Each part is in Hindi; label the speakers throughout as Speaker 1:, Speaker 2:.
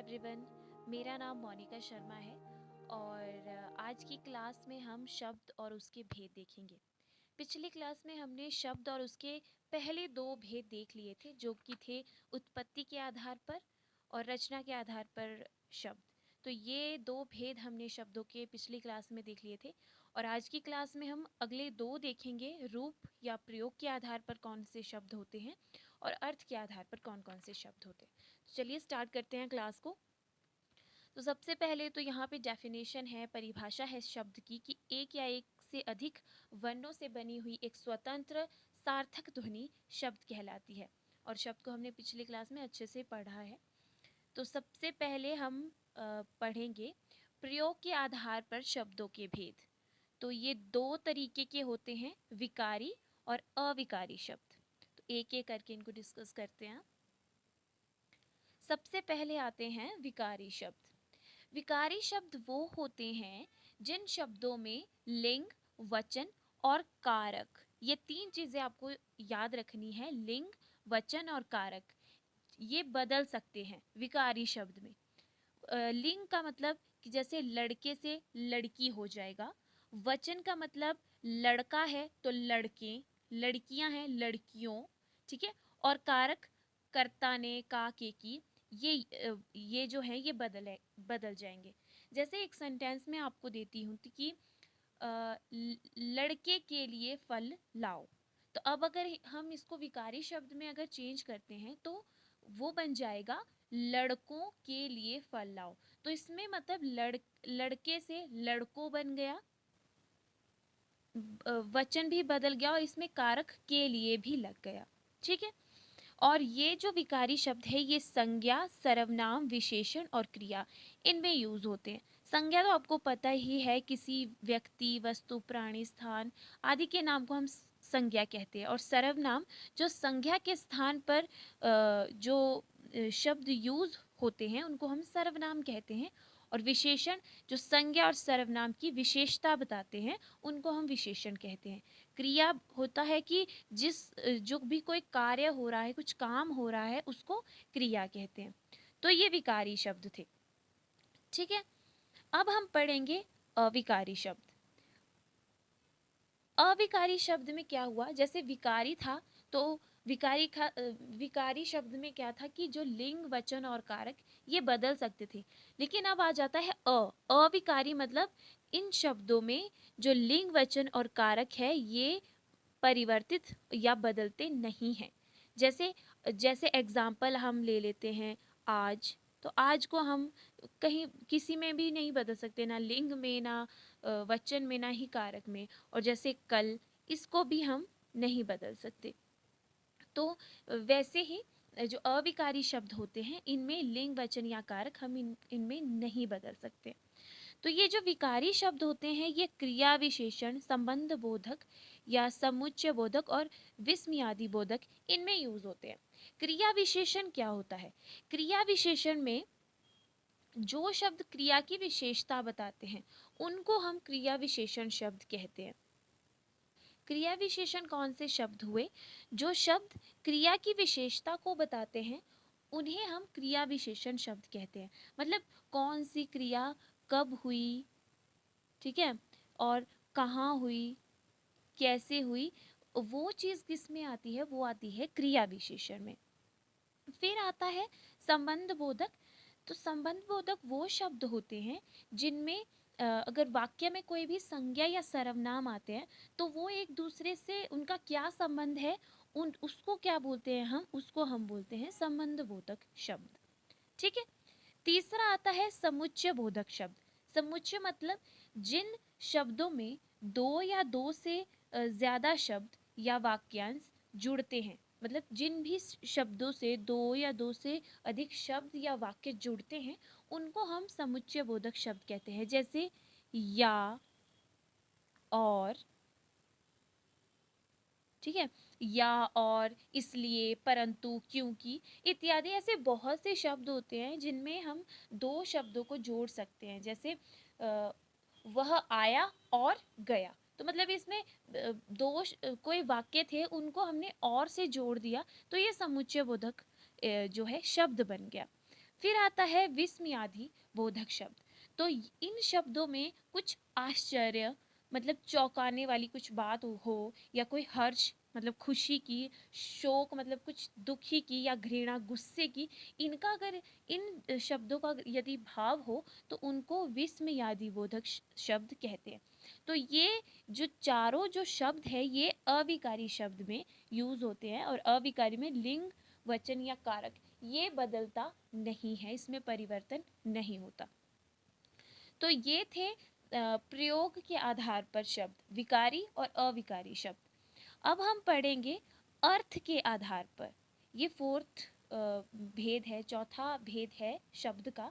Speaker 1: एवरीवन, मेरा नाम मोनिका शर्मा है और आज की क्लास में हम शब्द और उसके भेद देखेंगे। पिछली क्लास में हमने शब्द और उसके पहले दो भेद देख लिए थे जो कि थे उत्पत्ति के आधार पर और रचना के आधार पर शब्द। तो ये दो भेद हमने शब्दों के पिछली क्लास में देख लिए थे और आज की क्लास में हम अगले दो देखेंगे, रूप या प्रयोग के आधार पर कौन से शब्द होते हैं और अर्थ के आधार पर कौन कौन से शब्द होते हैं। तो चलिए स्टार्ट करते हैं क्लास को। तो सबसे पहले तो यहाँ पे डेफिनेशन है, परिभाषा है शब्द की कि एक या एक से अधिक वर्णों से बनी हुई एक स्वतंत्र सार्थक ध्वनि शब्द कहलाती है। और शब्द को हमने पिछली क्लास में अच्छे से पढ़ा है। तो सबसे पहले हम पढ़ेंगे प्रयोग के आधार पर शब्दों के भेद। तो ये दो तरीके के होते हैं, विकारी और अविकारी शब्द। तो एक एक करके इनको डिस्कस करते हैं। सबसे पहले आते हैं विकारी शब्द। विकारी शब्द वो होते हैं जिन शब्दों में लिंग, वचन और कारक, ये तीन चीजें आपको याद रखनी है। लिंग, वचन और कारक ये बदल सकते हैं विकारी शब्द में। लिंग का मतलब कि जैसे लड़के से लड़की हो जाएगा। वचन का मतलब लड़का है तो लड़के, लड़कियां हैं लड़कियों, ठीक है। और कारक कर्ता ने, का, के की, ये जो है ये बदल जाएंगे। जैसे एक सेंटेंस में आपको देती हूँ कि लड़के के लिए फल लाओ। तो अब अगर हम इसको विकारी शब्द में अगर चेंज करते हैं तो वो बन जाएगा लड़कों के लिए फल लाओ। तो इसमें मतलब लड़के से लड़कों बन गया, वचन भी बदल गया और इसमें कारक के लिए भी लग गया, ठीक है। और ये जो विकारी शब्द है ये संज्ञा, सर्वनाम, विशेषण और क्रिया इनमें यूज होते हैं। संज्ञा तो आपको पता ही है, किसी व्यक्ति, वस्तु, प्राणी, स्थान आदि के नाम को हम संज्ञा कहते हैं। और सर्वनाम जो संज्ञा के स्थान पर जो शब्द यूज होते हैं उनको हम सर्वनाम कहते हैं। और विशेषण जो संज्ञा और सर्वनाम की विशेषता बताते हैं उनको हम विशेषण कहते हैं। क्रिया होता है कि जिस जो भी कोई कार्य हो रहा है, कुछ काम हो रहा है, उसको क्रिया कहते हैं। तो ये विकारी शब्द थे, ठीक है। अब हम पढ़ेंगे अविकारी शब्द। अविकारी शब्द में क्या हुआ, जैसे विकारी था तो विकारी शब्द में क्या था कि जो लिंग, वचन और कारक ये बदल सकते थे। लेकिन अब आ जाता है अविकारी, मतलब इन शब्दों में जो लिंग, वचन और कारक है ये परिवर्तित या बदलते नहीं हैं। जैसे जैसे एग्जाम्पल हम ले लेते हैं आज। तो आज को हम कहीं किसी में भी नहीं बदल सकते, ना लिंग में, ना वचन में, ना ही कारक में। और जैसे कल, इसको भी हम नहीं बदल सकते। तो वैसे ही जो अविकारी शब्द होते हैं इनमें लिंग, वचन या कारक हम इनमें नहीं बदल सकते। तो ये जो विकारी शब्द होते हैं ये क्रिया विशेषण, संबंध बोधक या समुच्चय बोधक और विस्मयादि बोधक इनमें यूज होते हैं। क्रिया विशेषण क्या होता है? क्रिया विशेषण में जो शब्द क्रिया की विशेषता बताते हैं उनको हम क्रिया विशेषण शब्द कहते हैं। क्रिया विशेषण कौन से शब्द हुए? जो शब्द क्रिया की विशेषता को बताते हैं उन्हें हम क्रिया विशेषण शब्द कहते हैं। मतलब कौन सी क्रिया कब हुई, ठीक है, और कहाँ हुई, कैसे हुई, वो चीज़ किस में आती है? वो आती है क्रिया विशेषण में। फिर आता है संबंध बोधक। तो संबंध बोधक वो शब्द होते हैं जिनमें अगर वाक्य में कोई भी संज्ञा या सर्वनाम आते हैं तो वो एक दूसरे से उनका क्या संबंध है, उसको क्या बोलते हैं हम? उसको हम बोलते हैं संबंध बोधक शब्द, ठीक है। तीसरा आता है समुच्चय बोधक शब्द। समुच्चय मतलब जिन शब्दों में दो या दो से ज्यादा शब्द या वाक्यांश जुड़ते हैं, मतलब जिन भी शब्दों से दो या दो से अधिक शब्द या वाक्य जुड़ते हैं उनको हम समुच्चय बोधक शब्द कहते हैं। जैसे या, और, ठीक है, या, और, इसलिए, परंतु, क्योंकि इत्यादि ऐसे बहुत से शब्द होते हैं जिनमें हम दो शब्दों को जोड़ सकते हैं। जैसे वह आया और गया, तो मतलब इसमें कोई वाक्य थे उनको हमने और से जोड़ दिया तो ये समुच्चय बोधक जो है शब्द बन गया। फिर आता है विस्मयादि बोधक शब्द। तो इन शब्दों में कुछ आश्चर्य मतलब चौंकाने वाली कुछ बात हो या कोई हर्ष मतलब खुशी की, शोक मतलब कुछ दुखी की या घृणा गुस्से की, इनका अगर इन शब्दों का यदि भाव हो तो उनको विस्मयादि बोधक शब्द कहते हैं। तो ये जो चारों जो शब्द है ये अविकारी शब्द में यूज होते हैं, और अविकारी में लिंग वचन या कारक ये बदलता नहीं है, इसमें परिवर्तन नहीं होता। तो ये थे प्रयोग के आधार पर शब्द, विकारी और अविकारी शब्द। अब हम पढ़ेंगे अर्थ के आधार पर। ये फोर्थ भेद है, चौथा भेद है शब्द का,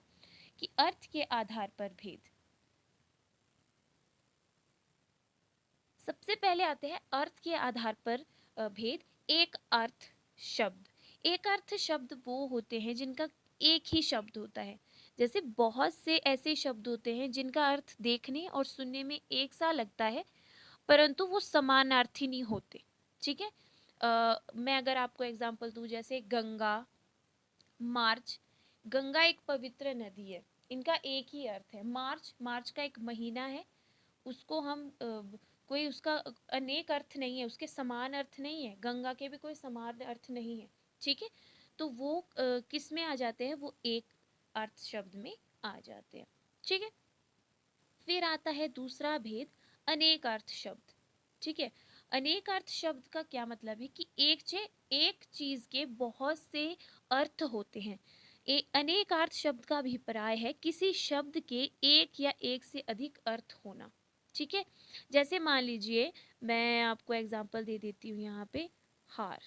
Speaker 1: कि अर्थ के आधार पर भेद। सबसे पहले आते हैं अर्थ के आधार पर भेद। एक अर्थ शब्द। एक अर्थ शब्द वो होते हैं जिनका एक ही शब्द होता है। जैसे बहुत से ऐसे शब्द होते हैं जिनका अर्थ देखने और सुनने में एक सा लगता है, परंतु वो समानार्थी नहीं होते। ठीक है। मैं अगर आपको एग्जांपल दूं, जैसे गंगा, मार्च। गंगा एक पवित्र नदी है, इनका एक ही अर्थ है। मार्च, मार्च का एक महीना है, उसको हम कोई उसका अनेक अर्थ नहीं है, उसके समान अर्थ नहीं है, गंगा के भी कोई समान अर्थ नहीं है। ठीक है। तो वो किस में आ जाते हैं, वो एक अर्थ शब्द में आ जाते हैं। ठीक है। फिर आता है दूसरा भेद, अनेक अर्थ शब्द। ठीक है। अनेक अर्थ शब्द का क्या मतलब है कि एक चीज के बहुत से अर्थ होते हैं। अनेक अर्थ शब्द का अभिप्राय है किसी शब्द के एक या एक से अधिक अर्थ होना। ठीक है। जैसे मान लीजिए, मैं आपको एग्जांपल दे देती हूँ यहाँ पे, हार।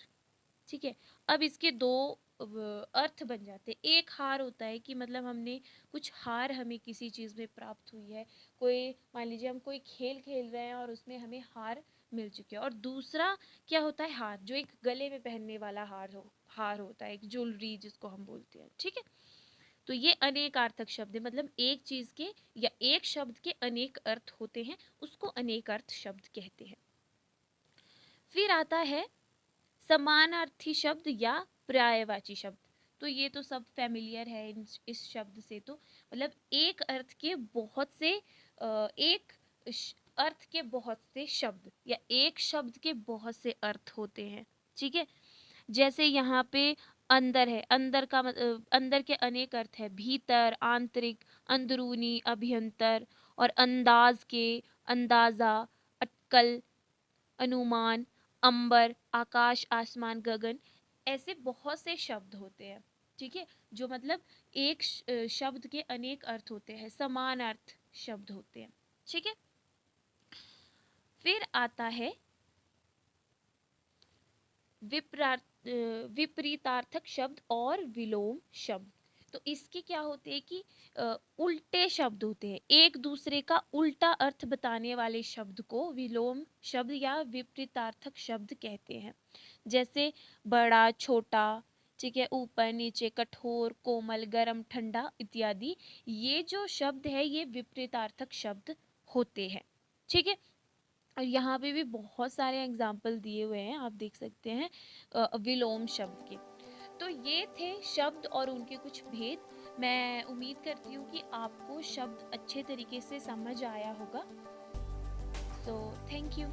Speaker 1: ठीक है। अब इसके दो अर्थ बन जाते हैं। एक हार होता है कि मतलब हमने कुछ हार हमें किसी चीज़ में प्राप्त हुई है। कोई मान लीजिए हम कोई खेल खेल रहे हैं और उसमें हमें हार मिल चुकी है। और दूसरा क्या होता है, हार जो एक गले में पहनने वाला हार होता है, एक ज्वेलरी जिसको हम बोलते हैं। ठीक है। तो ये अनेकार्थक शब्द है, मतलब एक चीज के या एक शब्द के अनेक अर्थ होते हैं, उसको अनेक अर्थ शब्द कहते हैं। फिर आता है समानार्थी शब्द या पर्यायवाची शब्द। तो ये तो सब फैमिलियर है इस शब्द से। तो मतलब एक अर्थ के बहुत से एक अर्थ के बहुत से शब्द या एक शब्द के बहुत से अर्थ होते हैं। ठीक है। जैसे यहाँ पे अंदर है, अंदर का अंदर के अनेक अर्थ है, भीतर, आंतरिक, अंदरूनी, अभ्यंतर। और अंदाज के, अंदाजा, अटकल, अनुमान, अंबर, आकाश, आसमान, गगन, ऐसे बहुत से शब्द होते हैं। ठीक है। जो मतलब एक शब्द के अनेक अर्थ होते हैं, समान अर्थ शब्द होते हैं। ठीक है। फिर आता है विपरीतार्थक शब्द और विलोम शब्द। तो इसके क्या होते हैं कि उल्टे शब्द होते हैं, एक दूसरे का उल्टा अर्थ बताने वाले शब्द को विलोम शब्द या विपरीतार्थक शब्द कहते हैं। जैसे बड़ा, छोटा, ठीक है, ऊपर, नीचे, कठोर, कोमल, गरम, ठंडा इत्यादि। ये जो शब्द है ये विपरीतार्थक शब्द होते हैं। ठीक है। और यहाँ पे भी बहुत सारे एग्जाम्पल दिए हुए हैं, आप देख सकते हैं विलोम शब्द के। तो ये थे शब्द और उनके कुछ भेद। मैं उम्मीद करती हूँ कि आपको शब्द अच्छे तरीके से समझ आया होगा। So thank you.